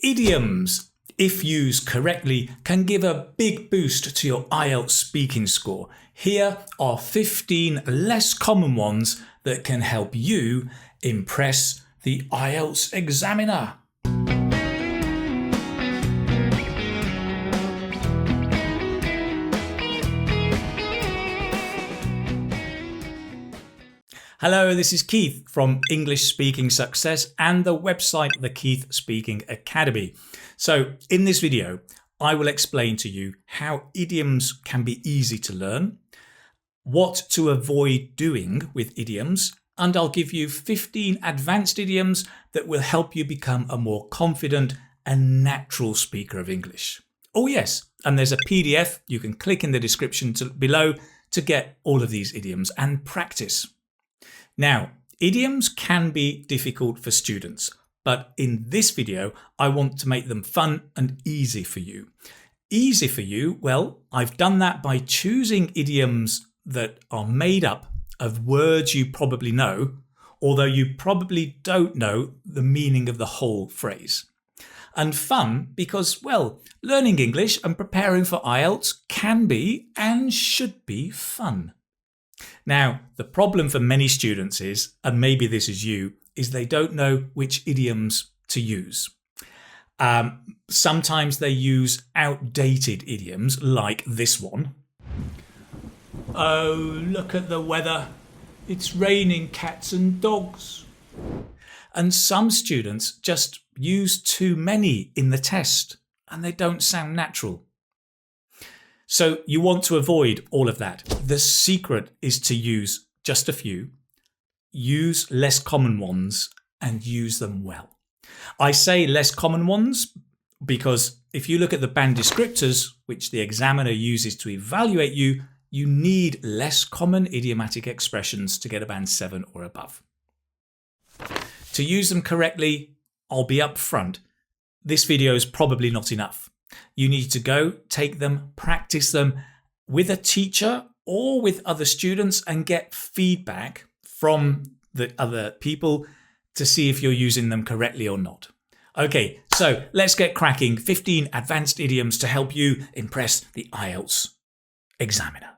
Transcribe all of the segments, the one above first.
Idioms, if used correctly, can give a big boost to your IELTS speaking score. Here are 15 less common ones that can help you impress the IELTS examiner. Hello, this is Keith from English Speaking Success and the website The Keith Speaking Academy. So in this video, I will explain to you how idioms can be easy to learn, what to avoid doing with idioms, and I'll give you 15 advanced idioms that will help you become a more confident and natural speaker of English. Oh yes, and there's a PDF you can click in the description below to get all of these idioms and practice. Now, idioms can be difficult for students, but in this video, I want to make them fun and easy for you. Easy for you? Well, I've done that by choosing idioms that are made up of words you probably know, although you probably don't know the meaning of the whole phrase. And fun because, well, learning English and preparing for IELTS can be and should be fun. Now, the problem for many students is, and maybe this is you, is they don't know which idioms to use. Sometimes they use outdated idioms like this one. Oh, look at the weather. It's raining cats and dogs. And some students just use too many in the test and they don't sound natural. So you want to avoid all of that. The secret is to use just a few, use less common ones, and use them well. I say less common ones because if you look at the band descriptors, which the examiner uses to evaluate you, you need less common idiomatic expressions to get a band 7 or above. To use them correctly, I'll be upfront. This video is probably not enough. You need to go, take them, practice them with a teacher or with other students and get feedback from the other people to see if you're using them correctly or not. Okay, so let's get cracking. 15 advanced idioms to help you impress the IELTS examiner.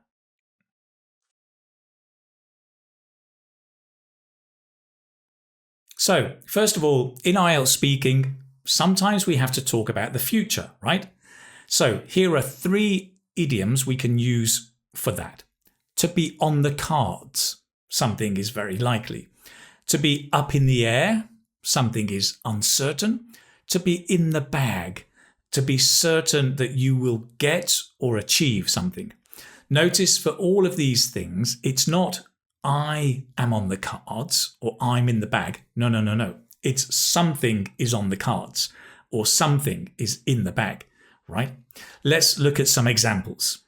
So, first of all, in IELTS speaking, sometimes we have to talk about the future, right? So here are 3 idioms we can use for that. To be on the cards, something is very likely. To be up in the air, something is uncertain. To be in the bag, to be certain that you will get or achieve something. Notice for all of these things, it's not I am on the cards or I'm in the bag. No. It's something is on the cards or something is in the bag, right? Let's look at some examples.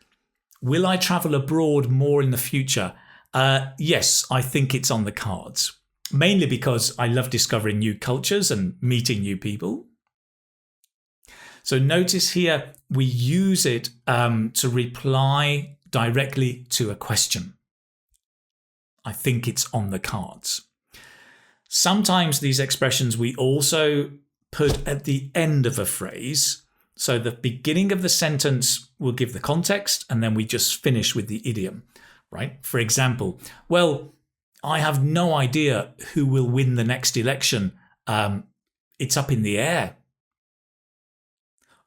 Will I travel abroad more in the future? Yes, I think it's on the cards, mainly because I love discovering new cultures and meeting new people. So notice here, we use it to reply directly to a question. I think it's on the cards. Sometimes these expressions we also put at the end of a phrase. So the beginning of the sentence will give the context and then we just finish with the idiom, right? For example, well, I have no idea who will win the next election. It's up in the air.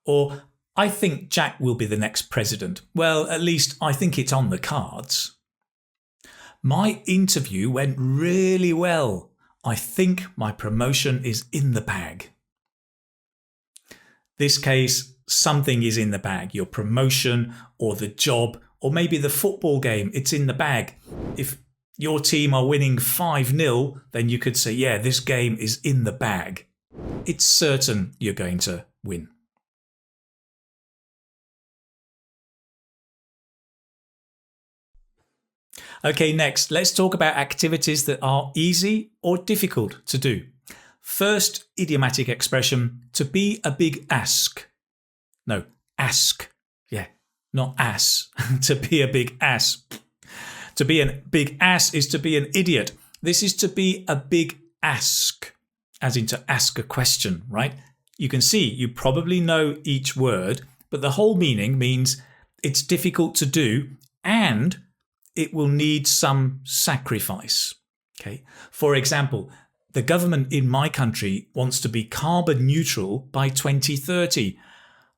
Or I think Jack will be the next president. Well, at least I think it's on the cards. My interview went really well. I think my promotion is in the bag. This case, something is in the bag, your promotion or the job, or maybe the football game, it's in the bag. If your team are winning 5-0, then you could say, yeah, this game is in the bag. It's certain you're going to win. Okay, next, let's talk about activities that are easy or difficult to do. First idiomatic expression, to be a big ask. No, ask. Yeah, not ass. To be a big ass. To be a big ass is to be an idiot. This is to be a big ask, as in to ask a question, right? You can see you probably know each word, but the whole meaning means it's difficult to do and it will need some sacrifice. Okay. For example, the government in my country wants to be carbon neutral by 2030.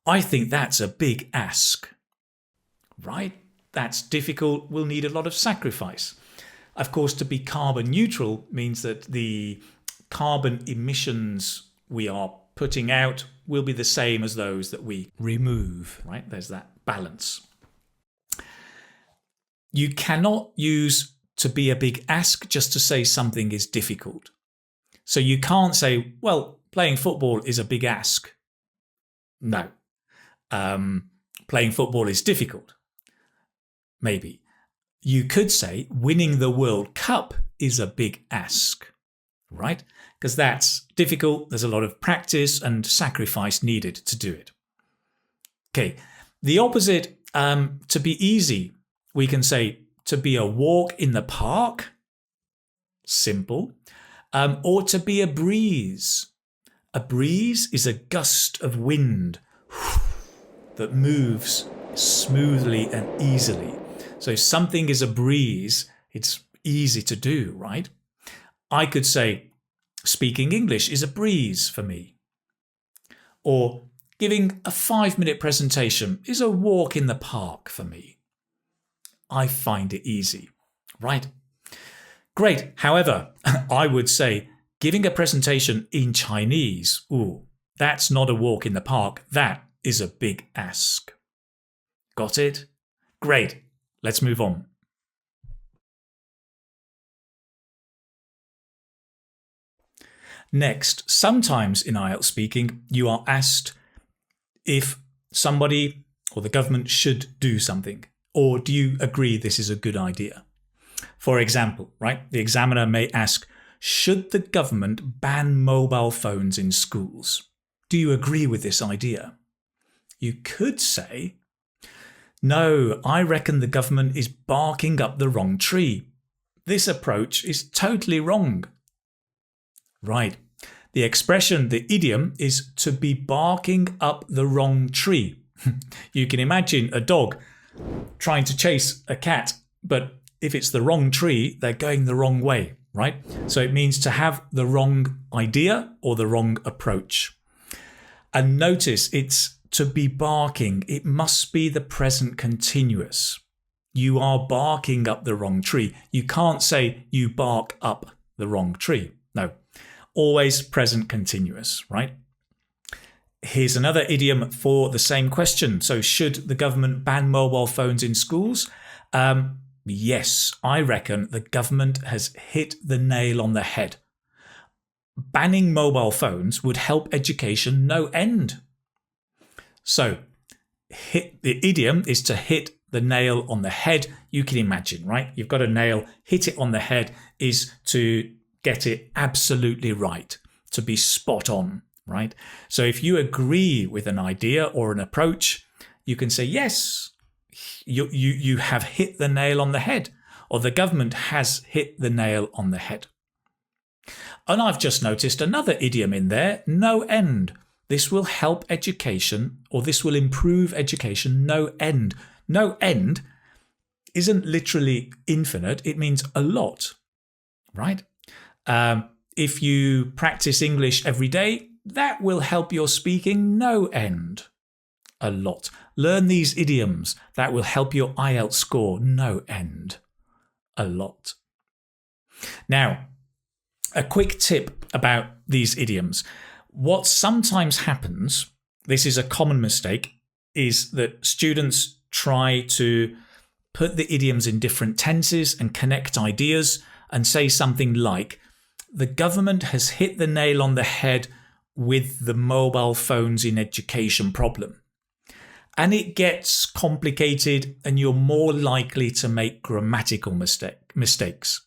I think that's a big ask, right? That's difficult, will need a lot of sacrifice. Of course, to be carbon neutral means that the carbon emissions we are putting out will be the same as those that we remove, right? There's that balance. You cannot use to be a big ask just to say something is difficult. So you can't say, well, playing football is a big ask. No. Playing football is difficult. Maybe. You could say winning the World Cup is a big ask, right? Because that's difficult. There's a lot of practice and sacrifice needed to do it. Okay. The opposite, to be easy, we can say to be a walk in the park, simple, or to be a breeze. A breeze is a gust of wind that moves smoothly and easily. So if something is a breeze, it's easy to do, right? I could say speaking English is a breeze for me. Or giving a 5-minute presentation is a walk in the park for me. I find it easy, right? Great. However, I would say giving a presentation in Chinese, ooh, that's not a walk in the park. That is a big ask. Got it? Great. Let's move on. Next, sometimes in IELTS speaking, you are asked if somebody or the government should do something, or do you agree this is a good idea? For example, right, the examiner may ask, should the government ban mobile phones in schools? Do you agree with this idea? You could say, no, I reckon the government is barking up the wrong tree. This approach is totally wrong. Right. The expression, the idiom, is to be barking up the wrong tree. You can imagine a dog trying to chase a cat, but if it's the wrong tree, they're going the wrong way, right? So it means to have the wrong idea or the wrong approach. And notice it's to be barking. It must be the present continuous. You are barking up the wrong tree. You can't say you bark up the wrong tree. No, always present continuous, right? Here's another idiom for the same question. So should the government ban mobile phones in schools? Yes, I reckon the government has hit the nail on the head. Banning mobile phones would help education no end. So the idiom is to hit the nail on the head. You can imagine, right? You've got a nail, hit it on the head is to get it absolutely right, to be spot on, right? So if you agree with an idea or an approach, you can say, yes, you have hit the nail on the head, or the government has hit the nail on the head. And I've just noticed another idiom in there, no end. This will help education, or this will improve education, no end. No end isn't literally infinite, it means a lot, right? If you practice English every day, that will help your speaking no end. A lot. Learn these idioms. That will help your IELTS score no end. A lot. Now, a quick tip about these idioms. What sometimes happens, this is a common mistake, is that students try to put the idioms in different tenses and connect ideas and say something like, the government has hit the nail on the head with the mobile phones in education problem. And it gets complicated and you're more likely to make grammatical mistakes.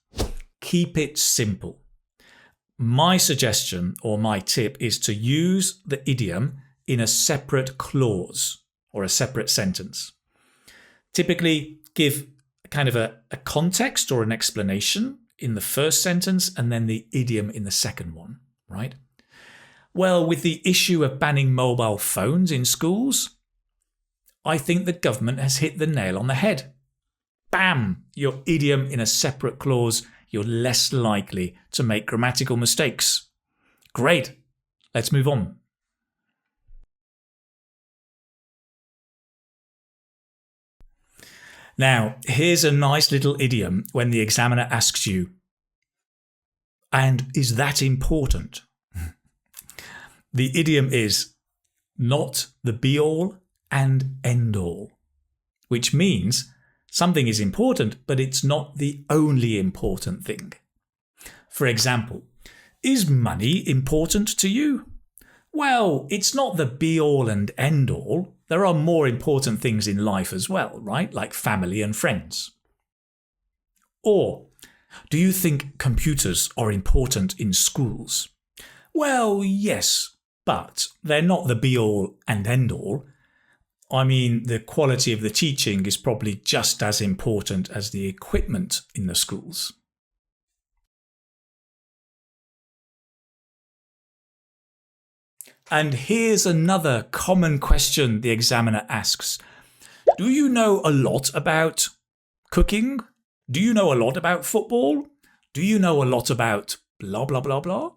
Keep it simple. My suggestion or my tip is to use the idiom in a separate clause or a separate sentence. Typically give kind of a context or an explanation in the first sentence and then the idiom in the second one, right? Well, with the issue of banning mobile phones in schools, I think the government has hit the nail on the head. Bam! Your idiom in a separate clause, you're less likely to make grammatical mistakes. Great. Let's move on. Now, here's a nice little idiom when the examiner asks you, and is that important? The idiom is not the be-all and end-all, which means something is important, but it's not the only important thing. For example, is money important to you? Well, it's not the be-all and end-all. There are more important things in life as well, right? Like family and friends. Or, do you think computers are important in schools? Well, yes, but they're not the be-all and end-all. I mean, the quality of the teaching is probably just as important as the equipment in the schools. And here's another common question the examiner asks. Do you know a lot about cooking? Do you know a lot about football? Do you know a lot about blah, blah, blah, blah?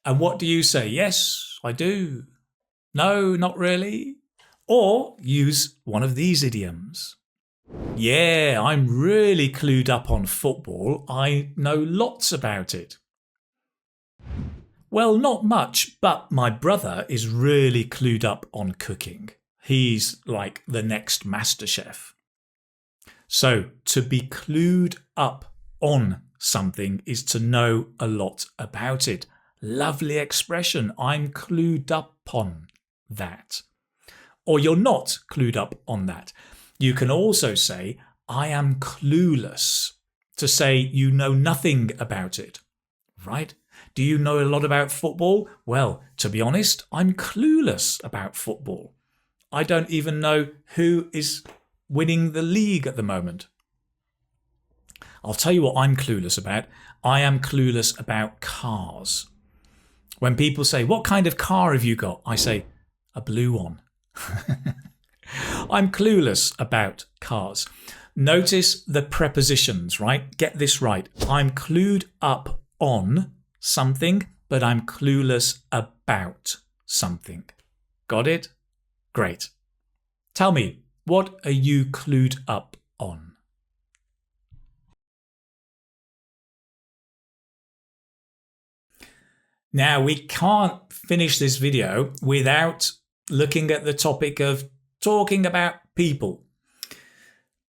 And what do you say? Yes, I do. No, not really. Or use one of these idioms. Yeah, I'm really clued up on football. I know lots about it. Well, not much, but my brother is really clued up on cooking. He's like the next master chef. So, to be clued up on something is to know a lot about it. Lovely expression. I'm clued up on that. Or you're not clued up on that. You can also say, I am clueless, to say you know nothing about it, right? Do you know a lot about football? Well, to be honest, I'm clueless about football. I don't even know who is winning the league at the moment. I'll tell you what I'm clueless about. I am clueless about cars. When people say, what kind of car have you got? I say, a blue one. I'm clueless about cars. Notice the prepositions, right? Get this right. I'm clued up on something, but I'm clueless about something. Got it? Great. Tell me, what are you clued up on? Now, we can't finish this video without looking at the topic of talking about people.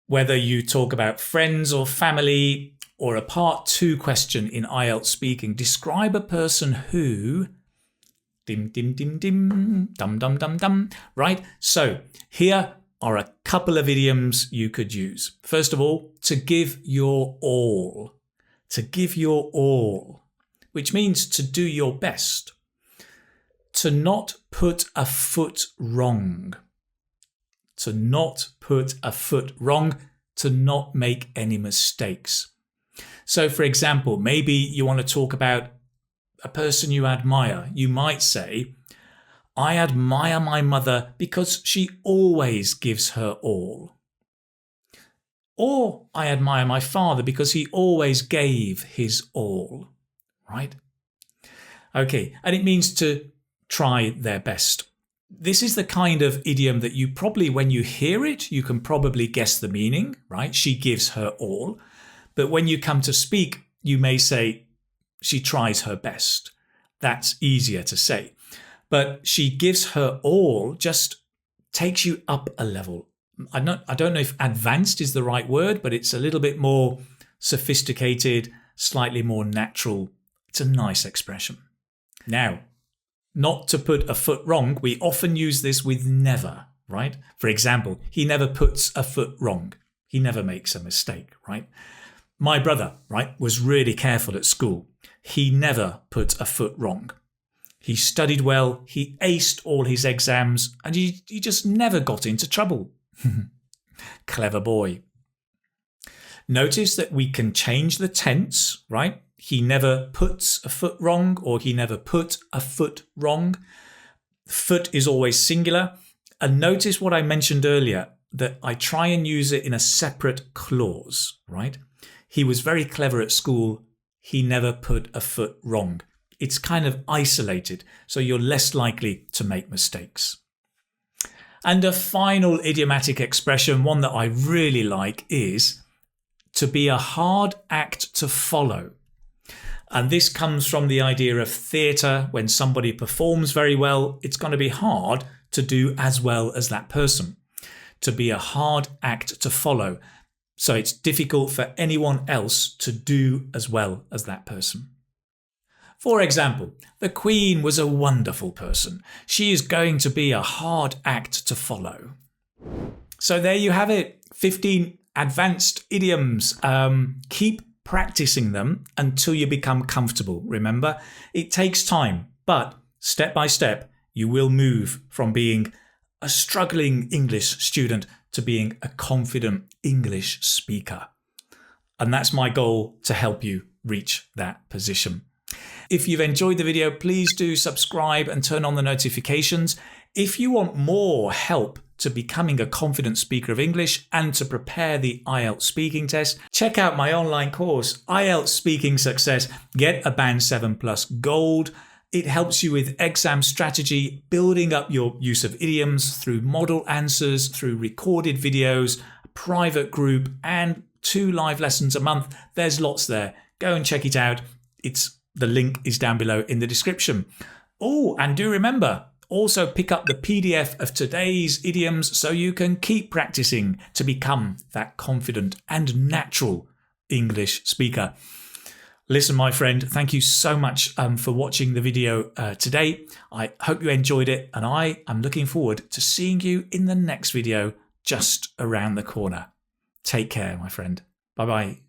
Whether you talk about friends or family, or a part 2 question in IELTS Speaking, describe a person who dim dim dim dim dum dum dum dum, right? So here are a couple of idioms you could use. First of all, to give your all. To give your all, which means to do your best. To not put a foot wrong. To not put a foot wrong. To not make any mistakes. So, for example, maybe you want to talk about a person you admire. You might say, I admire my mother because she always gives her all. Or I admire my father because he always gave his all. Right? Okay, and it means to try their best. This is the kind of idiom that you probably, when you hear it, you can probably guess the meaning, right? She gives her all. But when you come to speak, you may say, she tries her best. That's easier to say. But she gives her all just takes you up a level. I don't know if advanced is the right word, but it's a little bit more sophisticated, slightly more natural. It's a nice expression. Now, not to put a foot wrong, we often use this with never, right? For example, he never puts a foot wrong. He never makes a mistake, right? My brother, right, was really careful at school. He never put a foot wrong. He studied well, he aced all his exams, and he just never got into trouble. Clever boy. Notice that we can change the tense, right? he never puts a foot wrong, or he never put a foot wrong. Foot is always singular. And notice what I mentioned earlier, that I try and use it in a separate clause, right? He was very clever at school. He never put a foot wrong. It's kind of isolated, so you're less likely to make mistakes. And a final idiomatic expression, one that I really like, is to be a hard act to follow. And this comes from the idea of theatre. When somebody performs very well, it's going to be hard to do as well as that person. To be a hard act to follow. So it's difficult for anyone else to do as well as that person. For example, the Queen was a wonderful person. She is going to be a hard act to follow. So there you have it, 15 advanced idioms. Keep practicing them until you become comfortable. Remember, it takes time, but step by step, you will move from being a struggling English student to being a confident English speaker. And that's my goal, to help you reach that position. If you've enjoyed the video, please do subscribe and turn on the notifications. If you want more help to becoming a confident speaker of English and to prepare the IELTS speaking test, check out my online course, IELTS Speaking Success. Get a Band 7+ Gold. It helps you with exam strategy, building up your use of idioms through model answers, through recorded videos, a private group, and 2 live lessons a month. There's lots there. Go and check it out. The link is down below in the description. Oh, and do remember, also pick up the PDF of today's idioms so you can keep practicing to become that confident and natural English speaker. Listen, my friend, thank you so much for watching the video today. I hope you enjoyed it, and I am looking forward to seeing you in the next video just around the corner. Take care, my friend. Bye-bye.